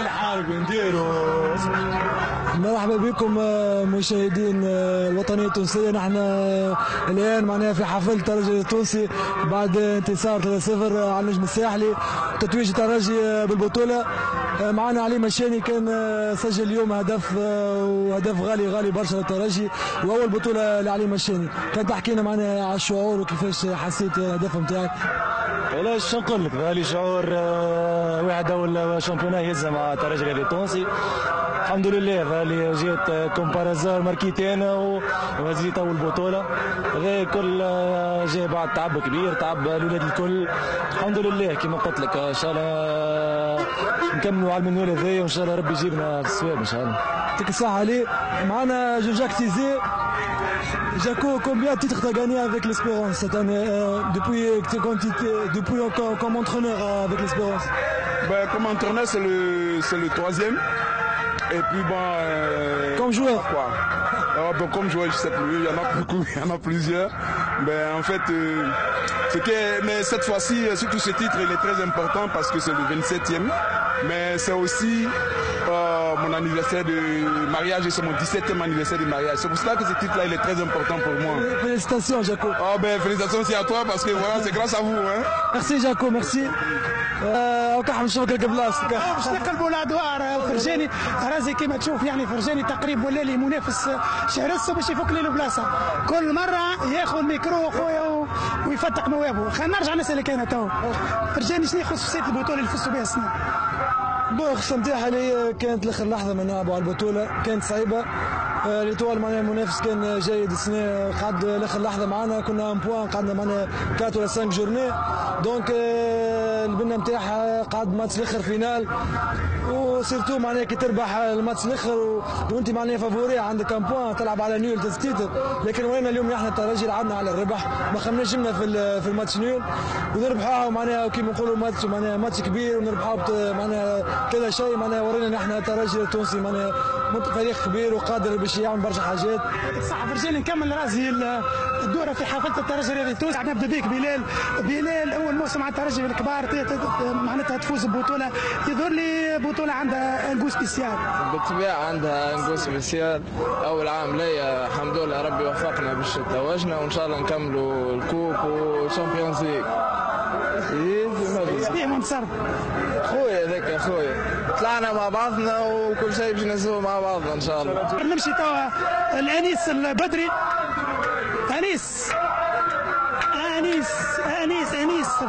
الحال بنديروا. مرحبا بكم مشاهدين الوطنية التونسية. نحن الآن معناها في حفل الترجي التونسي بعد انتصار 3-0 على النجم الساحلي، تتويج الترجي بالبطولة. معنا علي مشاني كان سجل اليوم هدف، وهدف غالي برشا للترجي، واول بطولة لعلي مشاني. كان تحكي لنا معنا على الشعور وكيفاش حسيت الهدف نتاعك؟ لا شو نقول لك، غالي شعور واحد اول شامبيونات يهزها مع الترجي الرياضي التونسي. الحمد لله غالي جيت كومبارازار ماركيتانا وهزيت اول بطوله. هذا كل جاي بعد تعب كبير، تعب الاولاد الكل. الحمد لله كما قلت لك ان شاء الله نكملوا على المنوال هذايا، وان شاء الله ربي يجيبنا في الصواب ان شاء الله. يعطيك الصحة علي. معنا Jean-Jacques Tizé. Jaco, combien de titres tu as gagné avec l'Espérance cette année, depuis comme entraîneur avec l'Espérance? Comme entraîneur, c'est le troisième. Et puis bon. Comme joueur quoi. Comme joueur, je sais plus, il y en a beaucoup, il y en a plusieurs. En fait, mais cette fois-ci, surtout ce titre, il est très important parce que c'est le 27e. Mais c'est aussi mon anniversaire de mariage et c'est mon 17e anniversaire de mariage. C'est pour cela que ce titre-là, il est très important pour moi. Félicitations, Jaco. Félicitations aussi à toi parce que voilà, c'est grâce à vous. Hein. Merci, Jaco, merci. نشوفك البلاصه باش نقلبوا الادوار. فرجاني رازي كما تشوف يعني فرجاني تقريب ولا لي منافس شرسه باش يفك لي البلاصه. كل مره ياخذ الميكرو خويا ويفتق مواهبه. خلينا نرجع نسالك انا تو فرجاني شنو خصوصيه البطوله اللي فزتوا بها السنه؟ الخصوصيه نتاعها اللي كانت لاخر لحظه من نلعبوا على البطوله كانت صعيبه. ليتوال معناها المنافس كان جيد السنه، قعد لاخر لحظه معنا، كنا ان بوان، قعدنا معنا 4 ولا 5 جورني. دونك البنه نتاعها قعد ماتش الاخر فينال، وسيرتو معناها كي تربح الماتش الاخر وانت معناها فافوري عندك ان بوان تلعب على نيول تستيتر. لكن وين اليوم احنا الترجي لعبنا على الربح، ما خمناش جمنا في الماتش نيول ونربحوها معناها كيما نقولوا ماتش كبير ونربحوها معناها كذا شيء. معناها ورينا ان احنا الترجي التونسي معناها فريق كبير وقادر باش يعمل برشا حاجات. صح فرجاني نكمل رازي الدوره في حافله الترجي الرياضي التونسي. نبدا بك بلال اول موسم مع الترجي الكبار معناتها تفوز ببطوله، يظهر لي بطوله عندها انجو سبيسيال. بالطبيعه عندها انجو سبيسيال. اول عام ليا الحمد لله ربي وفقنا باش توجنا، وان شاء الله نكملوا الكوب وشامبيونز ليج. صحيح منتصر خويا ذاك خويا، طلعنا مع بعضنا وكل شيء باش نهزوه مع بعضنا ان شاء الله. نمشي توا الانيس البدري. انيس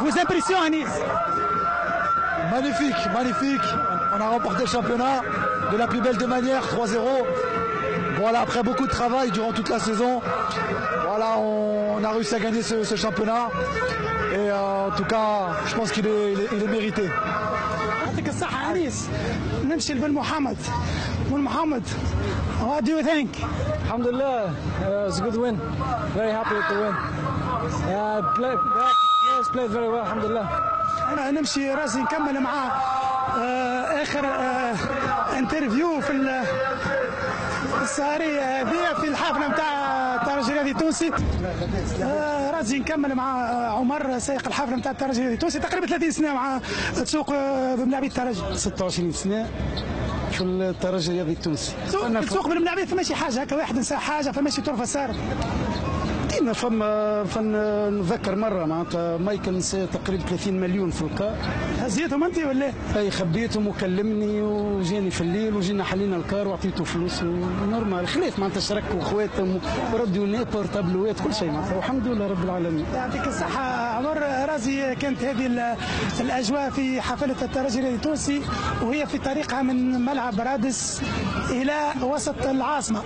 vous impression Anis? Magnifique. On a remporté le championnat de la plus belle des manières, 3-0. Voilà, après beaucoup de travail durant toute la saison, voilà, on a réussi à gagner ce championnat. Et en tout cas, je pense qu'il est mérité. يعطيك الصحة أنيس. نمشي لبن محمد. What do you think? Alhamdulillah, it's a good win. Very happy to win. Played very well, alhamdulillah. أنا نمشي راسي نكمل معاه آخر انترفيو في السهرية هذه في الحفلة نتاع الترجي الرياضي التونسي. رازي نكمل مع عمر سائق الحفلة نتاع الترجي الرياضي التونسي. تقريبا 30 سنة مع تسوق بملاعبية الترجي. 26 سنة في الترجي الرياضي التونسي. تسوق بالملاعبية فماشي حاجة هكا واحد نسى حاجة فماشي طرفة سار. ديما فما نذكر مره معناتها مايكل نسى تقريبا 30 مليون في الكار. هزيتهم انت ولا؟ اي خبيتهم وكلمني وجاني في الليل وجينا حلينا الكار وعطيته فلوس ونورمال خلاف معناتها شركوا خواتهم وردوا لنا بورتابلوات كل شيء معناتها والحمد لله رب العالمين. يعطيك الصحة عمر رازي. كانت هذه الاجواء في حفلة الترجي الرياضي التونسي وهي في طريقها من ملعب رادس الى وسط العاصمة.